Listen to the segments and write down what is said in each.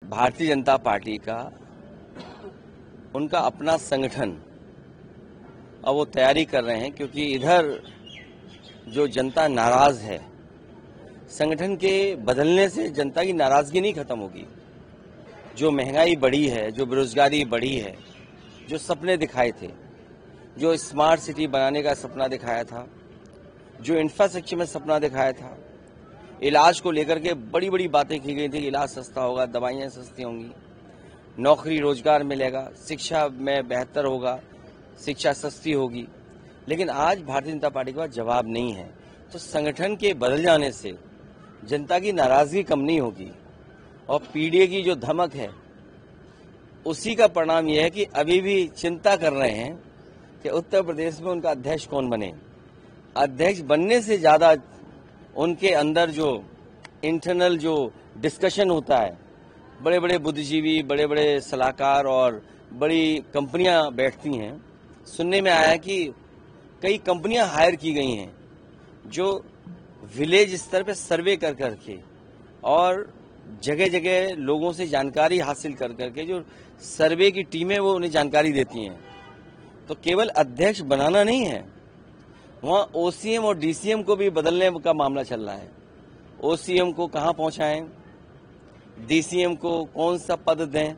Bharatiya Janata party का उनका अपना संगठन अब वो तैयारी कर रहे हैं, क्योंकि इधर जो जनता नाराज है, संगठन के बदलने से जनता की नाराजगी नहीं खत्म होगी। जो महंगाई बढ़ी है, जो बेरोजगारी बढ़ी है, जो सपने दिखाए थे, जो स्मार्ट सिटी बनाने का सपना दिखाया था, जो इंफ्रास्ट्रक्चर में सपना दिखाया था, इलाज को लेकर के बड़ी बड़ी बातें की गई थी कि इलाज सस्ता होगा, दवाइयाँ सस्ती होंगी, नौकरी रोजगार मिलेगा, शिक्षा में बेहतर होगा, शिक्षा सस्ती होगी। लेकिन आज भारतीय जनता पार्टी के पास जवाब नहीं है। तो संगठन के बदल जाने से जनता की नाराजगी कम नहीं होगी और पीडीए की जो धमक है उसी का परिणाम यह है कि अभी भी चिंता कर रहे हैं कि उत्तर प्रदेश में उनका अध्यक्ष कौन बने। अध्यक्ष बनने से ज्यादा उनके अंदर जो इंटरनल जो डिस्कशन होता है, बड़े बड़े बुद्धिजीवी, बड़े बड़े सलाहकार और बड़ी कंपनियां बैठती हैं। सुनने में आया कि कई कंपनियां हायर की गई हैं जो विलेज स्तर पे सर्वे कर करके और जगह जगह लोगों से जानकारी हासिल कर करके जो सर्वे की टीमें वो उन्हें जानकारी देती हैं। तो केवल अध्यक्ष बनाना नहीं है, वहां ओसीएम और डीसीएम को भी बदलने का मामला चल रहा है। ओसीएम को कहां पहुंचाएं, डीसीएम को कौन सा पद दें,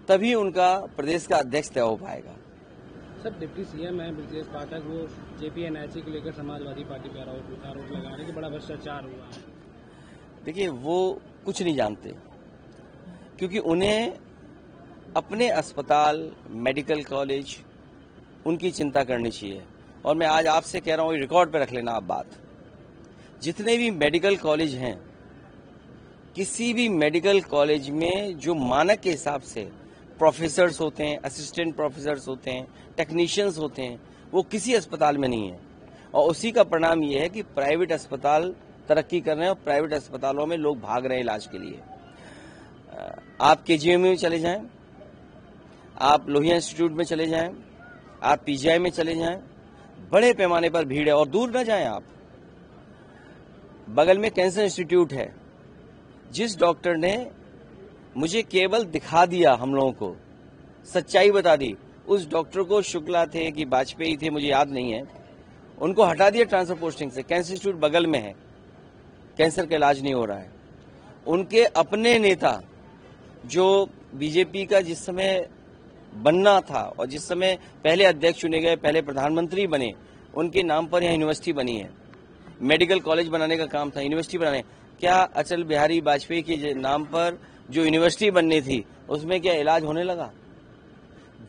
तभी उनका प्रदेश का अध्यक्ष तय हो पाएगा। सर, डिप्टी सीएम है ब्रजेश पाठक, वो जेपीएनआईसी को लेकर समाजवादी पार्टी पर आरोप लगा रहे हैं कि बड़ा भ्रष्टाचार हुआ है। देखिए, वो कुछ नहीं जानते, क्योंकि उन्हें अपने अस्पताल, मेडिकल कॉलेज, उनकी चिंता करनी चाहिए। और मैं आज आपसे कह रहा हूं, रिकॉर्ड पे रख लेना आप बात, जितने भी मेडिकल कॉलेज हैं, किसी भी मेडिकल कॉलेज में जो मानक के हिसाब से प्रोफेसर्स होते हैं, असिस्टेंट प्रोफेसर्स होते हैं, टेक्नीशियंस होते हैं, वो किसी अस्पताल में नहीं है। और उसी का परिणाम ये है कि प्राइवेट अस्पताल तरक्की कर रहे हैं और प्राइवेट अस्पतालों में लोग भाग रहे हैं इलाज के लिए। आप केजीएम में चले जाएं, आप लोहिया इंस्टीट्यूट में चले जाएं, आप पीजीआई में चले जाएं, बड़े पैमाने पर भीड़ है। और दूर न जाएं आप, बगल में कैंसर इंस्टीट्यूट है। जिस डॉक्टर ने मुझे केवल दिखा दिया, हम लोगों को सच्चाई बता दी, उस डॉक्टर को शुक्ला थे कि वाजपेयी थे, मुझे याद नहीं है, उनको हटा दिया ट्रांसफर पोस्टिंग से। कैंसर इंस्टीट्यूट बगल में है, कैंसर का इलाज नहीं हो रहा है। उनके अपने नेता जो बीजेपी का जिस समय बनना था और जिस समय पहले अध्यक्ष चुने गए, पहले प्रधानमंत्री बने, उनके नाम पर यहाँ यूनिवर्सिटी बनी है। मेडिकल कॉलेज बनाने का काम था, यूनिवर्सिटी बनाने। क्या अटल बिहारी वाजपेयी के नाम पर जो यूनिवर्सिटी बननी थी, उसमें क्या इलाज होने लगा?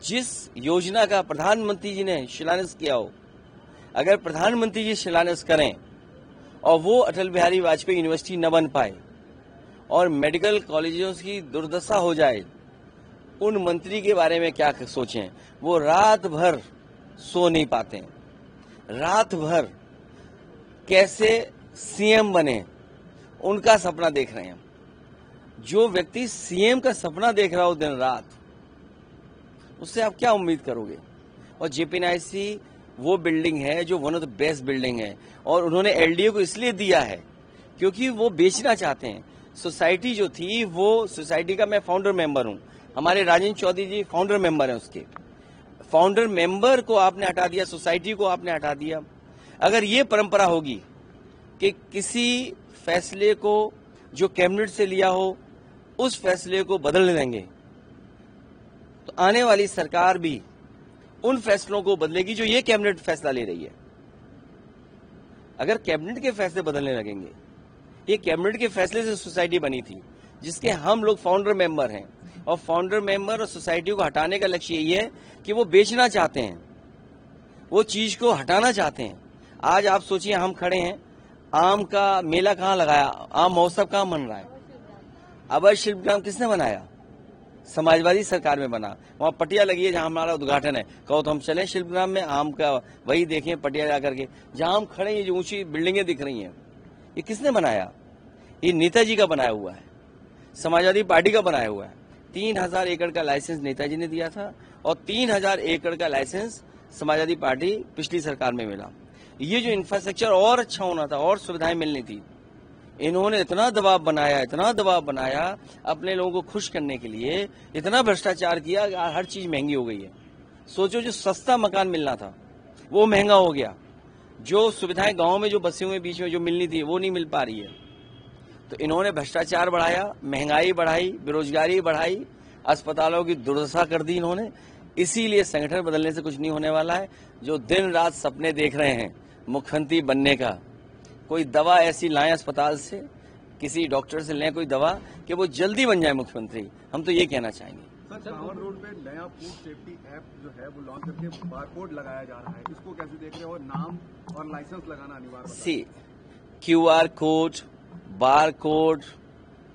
जिस योजना का प्रधानमंत्री जी ने शिलान्यास किया हो, अगर प्रधानमंत्री जी शिलान्यास करें और वो अटल बिहारी वाजपेयी यूनिवर्सिटी न बन पाए और मेडिकल कॉलेजों की दुर्दशा हो जाए, उन मंत्री के बारे में क्या सोचें? वो रात भर सो नहीं पाते, रात भर कैसे सीएम बने उनका सपना देख रहे हैं। जो व्यक्ति सीएम का सपना देख रहा हो दिन रात, उससे आप क्या उम्मीद करोगे? और जेपीएनआईसी वो बिल्डिंग है जो one of the best building है, और उन्होंने एलडीए को इसलिए दिया है क्योंकि वो बेचना चाहते हैं। सोसाइटी जो थी, वो सोसाइटी का मैं फाउंडर मेंबर हूं, हमारे राजेंद्र चौधरी जी फाउंडर मेंबर हैं। उसके फाउंडर मेंबर को आपने हटा दिया, सोसाइटी को आपने हटा दिया। अगर ये परंपरा होगी कि किसी फैसले को जो कैबिनेट से लिया हो उस फैसले को बदलने देंगे, तो आने वाली सरकार भी उन फैसलों को बदलेगी जो ये कैबिनेट फैसला ले रही है। अगर कैबिनेट के फैसले बदलने लगेंगे, ये कैबिनेट के फैसले से सोसाइटी बनी थी जिसके हम लोग फाउंडर मेंबर हैं, और फाउंडर मेंबर और सोसाइटी को हटाने का लक्ष्य यही है कि वो बेचना चाहते हैं, वो चीज को हटाना चाहते हैं। आज आप सोचिए, हम खड़े हैं, आम का मेला कहाँ लगाया, आम महोत्सव कहाँ बन रहा है? अवध शिल्पग्राम किसने बनाया? समाजवादी सरकार में बना। वहां पटिया लगी है जहां हमारा उद्घाटन है। कहो तो हम चलें शिल्पग्राम में, आम का वही देखें पटिया जाकर के। जहां हम खड़े, ये जो ऊंची बिल्डिंगें दिख रही हैं, ये किसने बनाया? ये नेताजी का बनाया हुआ है, समाजवादी पार्टी का बनाया हुआ है। 3000 एकड़ का लाइसेंस नेताजी ने दिया था और 3000 एकड़ का लाइसेंस समाजवादी पार्टी पिछली सरकार में मिला। ये जो इंफ्रास्ट्रक्चर और अच्छा होना था और सुविधाएं मिलनी थी, इन्होंने इतना दबाव बनाया अपने लोगों को खुश करने के लिए, इतना भ्रष्टाचार किया कि हर चीज महंगी हो गई है। सोचो, जो सस्ता मकान मिलना था वो महंगा हो गया, जो सुविधाएं गांव में जो बसे हुए बीच में जो मिलनी थी वो नहीं मिल पा रही है। तो इन्होंने भ्रष्टाचार बढ़ाया, महंगाई बढ़ाई, बेरोजगारी बढ़ाई, अस्पतालों की दुर्दशा कर दी इन्होंने। इसीलिए संगठन बदलने से कुछ नहीं होने वाला है। जो दिन रात सपने देख रहे हैं मुख्यमंत्री बनने का, कोई दवा ऐसी लाएं अस्पताल से, किसी डॉक्टर से लें कोई दवा कि वो जल्दी बन जाए मुख्यमंत्री। हम तो ये कहना चाहेंगे। सर, कांवड़ रोड पे नया फूड सेफ्टी ऐप जो है वो लॉन्च करके बारकोड लगाया जा रहा है, इसको कैसे देख रहे हो? नाम और लाइसेंस लगाना अनिवार्य है। QR code, bar code,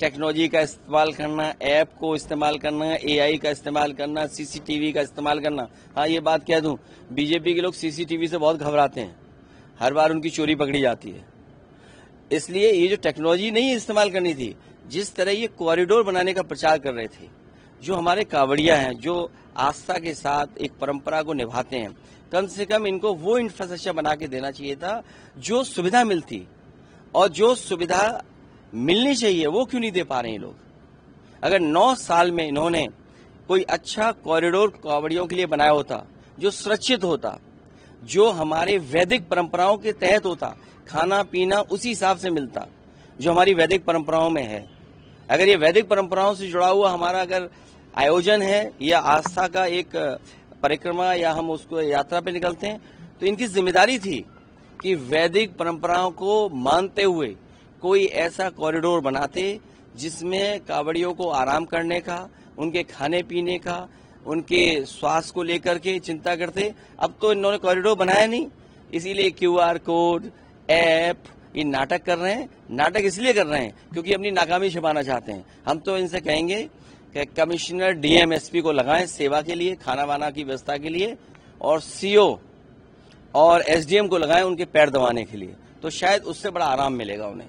technology का इस्तेमाल करना, ऐप को इस्तेमाल करना, AI का इस्तेमाल करना, CCTV का इस्तेमाल करना। हाँ, ये बात कह दूं, बीजेपी के लोग CCTV से बहुत घबराते हैं, हर बार उनकी चोरी पकड़ी जाती है। इसलिए ये जो टेक्नोलॉजी नहीं इस्तेमाल करनी थी, जिस तरह ये कॉरिडोर बनाने का प्रचार कर रहे थे, जो हमारे कांवड़िया हैं, जो आस्था के साथ एक परंपरा को निभाते हैं, कम से कम इनको वो इंफ्रास्ट्रक्चर बना के देना चाहिए था जो सुविधा मिलती, और जो सुविधा मिलनी चाहिए वो क्यों नहीं दे पा रहे हैं लोग। अगर 9 साल में इन्होंने कोई अच्छा कॉरिडोर कांवड़ियों के लिए बनाया होता, जो सुरक्षित होता, जो हमारे वैदिक परंपराओं के तहत होता, खाना पीना उसी हिसाब से मिलता जो हमारी वैदिक परंपराओं में है। अगर ये वैदिक परंपराओं से जुड़ा हुआ हमारा अगर आयोजन है या आस्था का एक परिक्रमा या हम उसको यात्रा पे निकलते हैं, तो इनकी जिम्मेदारी थी कि वैदिक परंपराओं को मानते हुए कोई ऐसा कॉरिडोर बनाते जिसमें कांवड़ियों को आराम करने का, उनके खाने पीने का, उनके स्वास्थ्य को लेकर के चिंता करते। अब तो इन्होंने कॉरिडोर बनाया नहीं, इसीलिए QR कोड, ऐप, ये नाटक कर रहे हैं। नाटक इसलिए कर रहे हैं क्योंकि अपनी नाकामी छिपाना चाहते हैं। हम तो इनसे कहेंगे कि कमिश्नर DM SP को लगाएं सेवा के लिए, खाना वाना की व्यवस्था के लिए, और CO और SDM को लगाएं उनके पैर दबाने के लिए, तो शायद उससे बड़ा आराम मिलेगा उन्हें।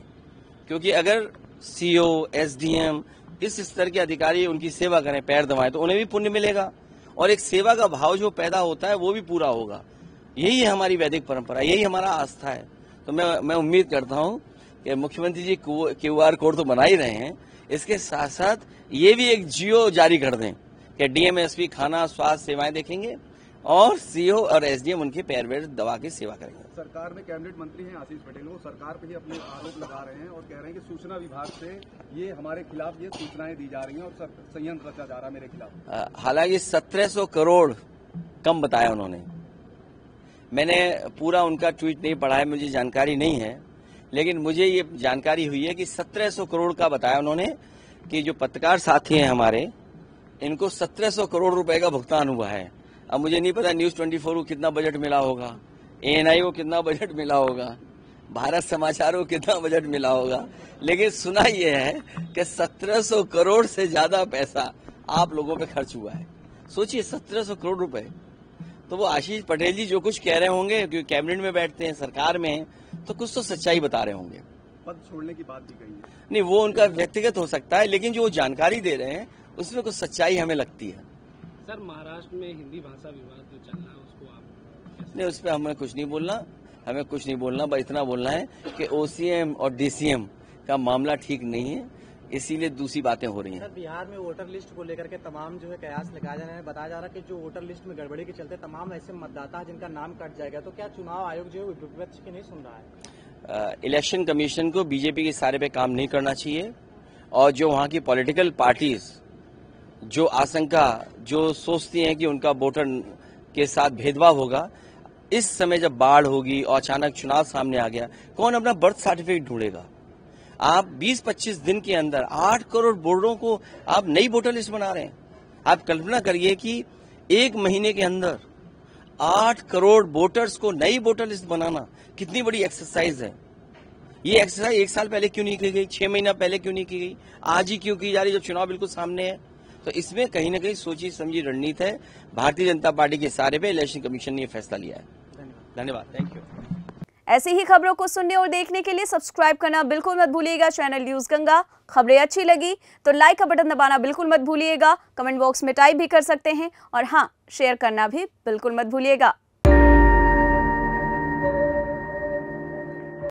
क्योंकि अगर CO, SDM इस स्तर के अधिकारी उनकी सेवा करें, पैर दबाएं, तो उन्हें भी पुण्य मिलेगा और एक सेवा का भाव जो पैदा होता है वो भी पूरा होगा। यही है हमारी वैदिक परंपरा, यही हमारा आस्था है। तो मैं उम्मीद करता हूं कि मुख्यमंत्री जी QR कोड तो बना ही रहे हैं, इसके साथ साथ ये भी एक जियो जारी कर दें कि DM SP खाना स्वास्थ्य सेवाएं देखेंगे और CO और SDM उनके पैर वेर दबा के सेवा करेंगे। सरकार में कैबिनेट मंत्री हैं आशीष पटेल, वो सरकार पे ही अपने आरोप लगा रहे हैं और कह रहे हैं कि सूचना विभाग से ये हमारे खिलाफ ये सूचनाएं दी जा रही हैं और संयंत्र रचा जा रहा है मेरे खिलाफ। हालांकि 1700 करोड़ कम बताया उन्होंने। मैंने पूरा उनका ट्वीट नहीं पढ़ा है, मुझे जानकारी नहीं है, लेकिन मुझे ये जानकारी हुई है कि 1700 करोड़ का बताया उन्होंने कि जो पत्रकार साथी हैं हमारे, इनको 1700 करोड़ रुपए का भुगतान हुआ है। अब मुझे नहीं पता News 24 को कितना बजट मिला होगा, ANI को कितना बजट मिला होगा, भारत समाचार को कितना बजट मिला होगा, लेकिन सुना यह है कि 1700 करोड़ से ज्यादा पैसा आप लोगों पे खर्च हुआ है। सोचिए 1700 करोड़ रुपए। तो वो आशीष पटेल जी जो कुछ कह रहे होंगे, क्योंकि कैबिनेट में बैठते हैं, सरकार में हैं, तो कुछ तो सच्चाई बता रहे होंगे। पद छोड़ने की बात भी कही है। नहीं, वो उनका व्यक्तिगत हो सकता है, लेकिन जो वो जानकारी दे रहे हैं उसमें कुछ सच्चाई हमें लगती है। सर, महाराष्ट्र में हिंदी भाषा विवाद जो चल रहा है उसको आप नहीं, उस पर हमें कुछ नहीं बोलना, बस इतना बोलना है कि OCM और DCM का मामला ठीक नहीं है, इसीलिए दूसरी बातें हो रही हैं। सर, बिहार में वोटर लिस्ट को लेकर के तमाम जो है कयास लगाया जा रहा है, बताया जा रहा है कि जो वोटर लिस्ट में गड़बड़ी के चलते तमाम ऐसे मतदाता हैं जिनका नाम कट जाएगा, तो क्या चुनाव आयोग जो है विपक्ष की नहीं सुन रहा है? इलेक्शन कमीशन को बीजेपी के सारे पे काम नहीं करना चाहिए, और जो वहाँ की पॉलिटिकल पार्टीज जो आशंका, जो सोचती हैं कि उनका वोटर के साथ भेदभाव होगा, इस समय जब बाढ़ होगी और अचानक चुनाव सामने आ गया, कौन अपना बर्थ सर्टिफिकेट ढूंढेगा? आप 20-25 दिन के अंदर 8 करोड़ वोटरों को आप नई वोटर लिस्ट बना रहे हैं। आप कल्पना करिए कि 1 महीने के अंदर 8 करोड़ वोटर्स को नई वोटर लिस्ट बनाना कितनी बड़ी एक्सरसाइज है। ये एक्सरसाइज 1 साल पहले क्यों नहीं की गई, 6 महीना पहले क्यों नहीं की गई, आज ही क्यों की जा रही जब चुनाव बिल्कुल सामने है? तो इसमें कहीं ना कहीं सोची समझी रणनीति है भारतीय जनता पार्टी के सारे पे। इलेक्शन कमीशन ने यह फैसला लिया है। धन्यवाद, थैंक यू। ऐसी ही खबरों को सुनने और देखने के लिए सब्सक्राइब करना बिल्कुल मत भूलिएगा चैनल न्यूज़ गंगा। खबरें अच्छी लगी तो लाइक का बटन दबाना बिल्कुल मत भूलिएगा। कमेंट बॉक्स में टाइप भी कर सकते हैं और हाँ, शेयर करना भी बिल्कुल मत भूलिएगा।